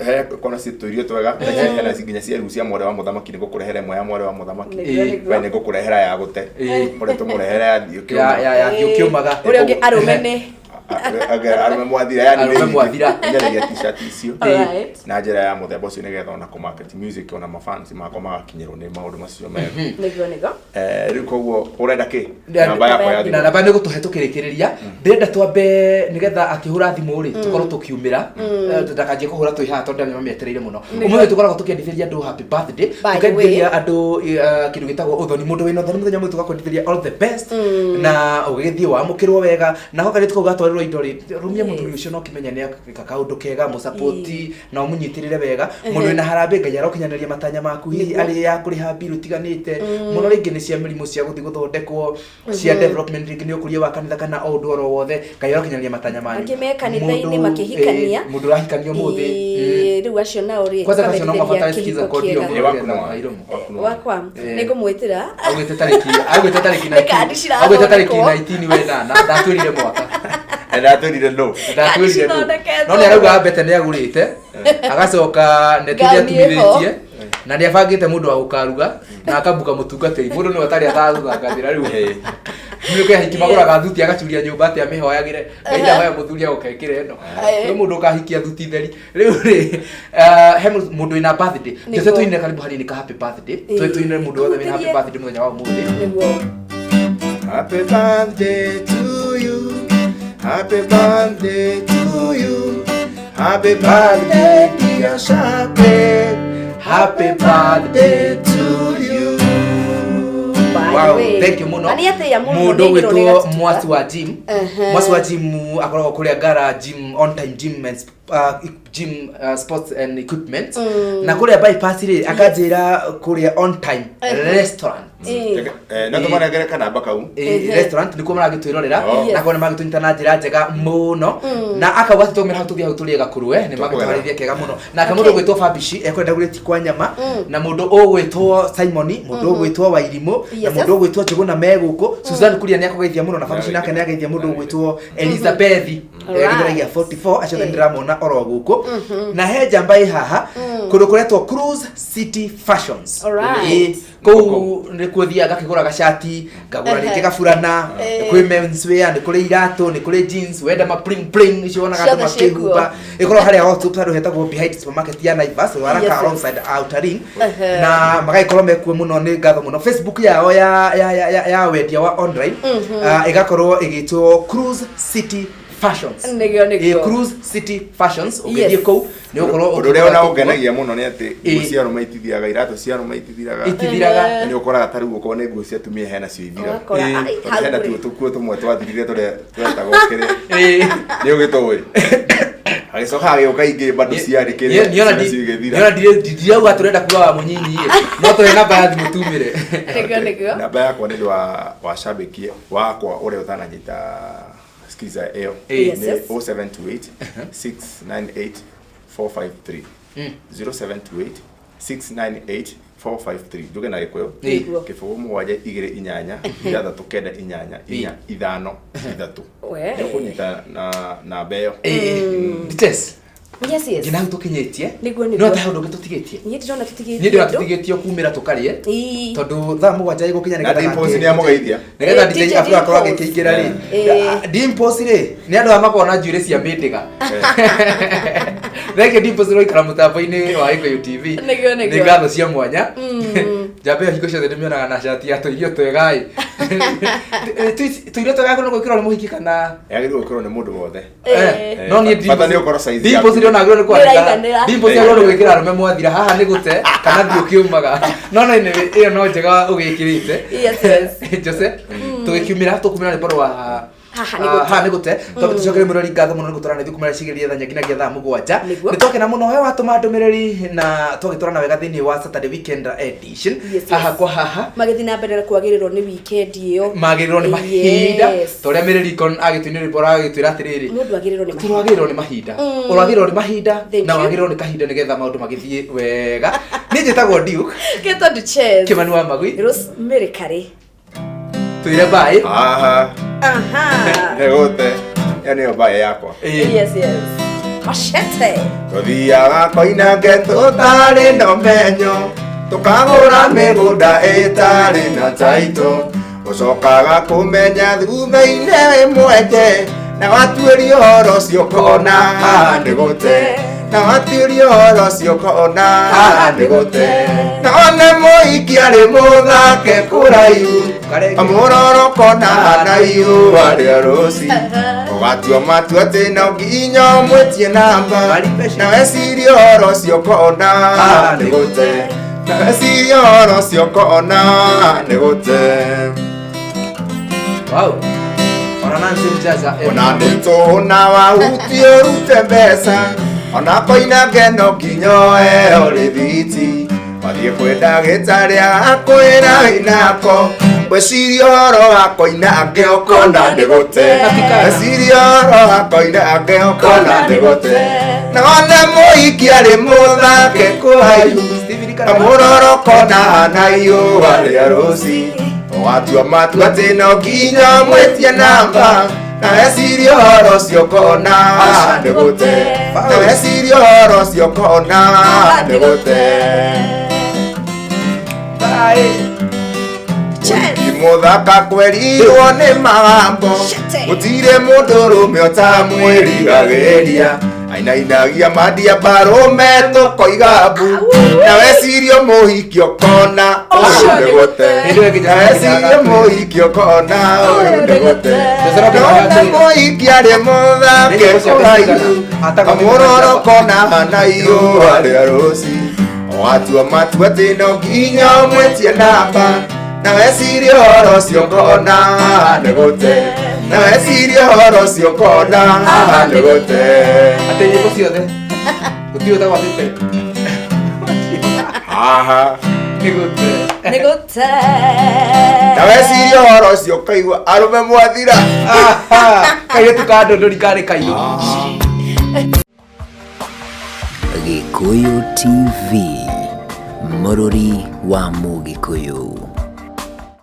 he kona ci tũirio twega hena nginya cia rucia mwari wa mũthamaki nĩ gũkũrehera ĩmwe ya mwari wa mũthamaki nĩ gũkũrehera ya gũte mũrĩ tũmũrehera ya thiũkĩũmaga ũrĩa ũngĩ arũme arũme mwathira yani nĩ t-shirt icio na njĩra ya mũthemba ũcio nĩgetha ona kũ-market music ona mafans makwa magakinyĩrwo nĩ maũndũ macio mega rĩu koguo ũrenda kĩ namba yakwa ya thimũ na namba nĩ gũtũhe tũkĩrĩkĩrĩria ndĩrenda twambe nĩgetha akĩhũra thimũ rĩ tũkorwo tũkiumĩra ndakanjie kũhũra twĩ haha tondũ nĩ mamĩetereire mũno ũmwe tũkoragwo tũkĩendithĩria andũ happy birthday tũkendithĩria andũ kĩndũ gĩtagwo ũthoni mũndũ wĩna ũthoni mũthenya mũthenya tũgakwendithĩria all the best na ũgĩgĩthiĩ wamũkĩrwo wega na hoka rĩtũkau gatwarĩrwo indo rĩ rumia mũndũ ũcio no kĩmenya nĩ kaũndũ kega mũsapoti na ũmũnyitĩrĩre wega mũndũ wĩna harambĩ Ngai arokinyanĩria matanya maku hihi arĩ ya kũrĩha bill tiganĩte mũno rĩngĩ nĩ cia mĩrimũ cia gũthiĩ gũthondekwo cia development rĩngĩ nĩ ũkũria wa kanitha kana o ũndũ oro wothe Ngai arokinyanĩria matanya manyu akĩme kanitha-inĩ makĩhikania mũndũ ũrahikanio mũthĩ rĩu acio nao rĩ kwanza acio no mabatare skiza kodi wakwa nĩ ngũmwĩtĩra augĩte tarĩki 19 wenana ndatwĩrire mwaka ndatwĩrire no nĩ arauga mbete nĩ agũrĩte agacoka neti iria tumithĩtie na nĩ abangĩte mũndũ wa gũkaruga na akabuka mũtungatĩri mũndũ nĩ atarĩ atathangathĩra rĩu nĩ ũkĩhiki magũraga thuti agacuria nyũmba atĩ amĩhoyagĩre ngaida hoya mũthuri agũkekĩra ĩno nĩ mũndũ ũkahikia thuti theri rĩu rĩ he mũndũ wĩna birthday Jose tũine karibu hanini ka happy birthday tũine mũndũ wothe wĩna happy birthday mũthenya wa ũmũthĩ happy birthday to you happy birthday to you happy birthday dear Shape happy birthday to you wow thank you muno mũndũ wĩtwo Mwasi wa Gym akoragwo kũrĩa Ngara Gym on time gym sports and equipment na kũrĩa bypass rĩ akanjĩra kũrĩa on time restaurant na tũmanengere kanamba kau restaurant nĩkuo maragĩtwĩrorera na kũona magĩtũnyita na njĩra njega mũno na akauga atĩ tũmĩra hau tũthiĩ hau tũrĩe gakũrwe nĩ magĩtwarithia kega mũno na mũndũ ũgwĩtwo Fabici ekwenda gũrĩti kwa nyama na mũndũ ũgwĩtwo Simon mũndũ ũgwĩtwo Wairimũ na mũndũ ũgwĩtwo Njũgũna megũkũ Susan Kuria nĩ akũgeithia mũno na Fabici nake nĩ ageithia mũndũ ũgwĩtwo Elizabeth gĩtheragia 44 acio nĩ ndĩramona oro guko na he jamba haha kundu kuretwo Cruise City Fashions kou ni kuthiaga ngakigura gacati ngagura ringi gaburana kwi menswear ni kuri iratu ni kuri jeans wenda ma bling bling icio wonaga andu makihumba ikoro haria hot tub tadu hetagwo behind supermarket ya Naivas waraka alongside Outer Ring na magaikorwo mekuo muno ni ngatho muno Facebook yao ya wendia wa online igakorwo igitwo Cruise City Fashions Cruise City Fashions ugithie kou ni ukorwo uria ona ungenagia muno ni ati nguo no maitithiaga iratu ciano maitithiraga ni ukoraga tariu uko ne nguo cia tumia hena cio ithira hena tukuo tumwe twathirire turia twetagwo kire ni ugitoi agicoka agioka ingi bado ciari kire niona ndirauga turenda kuwa munyinyi no tore namba ya thimu tumire namba yakwa ni wa shabiki wakwa uria utananyita skiza eo ni 0728 698 453 0728 698 453 njuge na gikuyu kifugu mwaje igire inyanya ithatha tukenda inyanya inya ithano ithatu kunyita na beo details gina tukinyetie no ta hundu gitutigitie ni ndona tutigitie ni ndona tutigitie kumira tukarie tondu tha mugwanja igukinya ni kada Dimples ni amugeithia nigetha DJ afro akorwo agikiingira ri Dimples ri ni andu amakona njure cia mbindiga Reke Dimples ro ikara mutambo-ini wa Ikoyo TV ni ngatho cia mwanya jambe hingo ciothe ndimionaga na shati ya tuirio twegai tuirio twegai no gwikirwo ni muhiki kana yagirwo gwikirwo ni mundu wothe no ni Dimples ri ona gwikirwo Dimples ri ona gwikira arume mwathira haha ni gute kana thio kiumaga no ni iyo no njega ugikirite Jose tugikiumira tukumira ni boro wa haha ni gute tondu tucokere murori ngatho muno ni gutorana thi kumara cigeria tha nyakinagia tha mugwanja ni tokena muno he watuma ndumiriri na tugitorana wega thini wa Saturday weekend edition haha kwa haha magithina mbere kwagirirwo ni weekend iyo magirirwo ni mahinda toria miriri kon agitwini report agitwira atiriri mundu agirirwo ni mahinda uragirwo ni mahinda na wagirwo ni kahinda nigetha maundu magithie wega ni njitagwo Duke Geto Duchess Kimani wa Magui Rosemary Kare tuire bye negote yani obaya yakwa yes machete tuthiaga koinange tutari na menyo tukagura migunda itari na taito ucokaga kumenya thutha-inĩ mwenje na watuĩria ũhoro ũcio kona nĩ gũte na watuĩria ũhoro ũcio kona nĩ gũte na one mũhiki arĩ mũthake kũraihu amũroroko na ihũa rĩa rũci ũgatua matua atĩ no nginya ũmwĩtie namba na weciria ũhoro ũcio kona nĩ gũte na weciria ũhoro ũcio kona nĩ gũte wow ona nansi mjaza ona nito na wautio rute mbeca ona koinange no nginyoe orithiti mathie kwenda gĩtarĩa akwĩra inako weciria ũhoro wa koinange ũkona nĩ gũte weciria ũhoro wa koinange ũkona nĩ gũte na one mũhiki arĩ mũthake kũraihu amũroroko na ihũa rĩa rũci watua matua atĩ no nginya mwĩtie namba na weciria ũhoro ũcio kona nĩ gũte na weciria ũhoro ũcio kona nĩ gũte mũthaka kwerirwo nĩ magambo gũtirĩ mũndũ ũrũme ũtamwĩrigagĩria ainainagia mandia barume tukoiga mbu na weciria mũhiki ũkona ũyũ nĩ gũte na weciria mũhiki ũkona ũyũ nĩ gũte na mũhiki arĩ mũthake kũraihu amũroroko na ihũa rĩa rũci watua matua atĩ no nginya ũmwĩtie namba na weciria ũhoro ũcio kona nĩ gũte na weciria ũhoro ũcio kona nĩ gũte ate nyĩmbo ciothe gũtiũta gwa pipe haha nĩ gũte na weciria ũhoro ũcio kaigua arũme mwathira kairĩtu ka ndũndũri karĩ kairũ Gikuyu TV, mũrũri wa Mũgikuyu.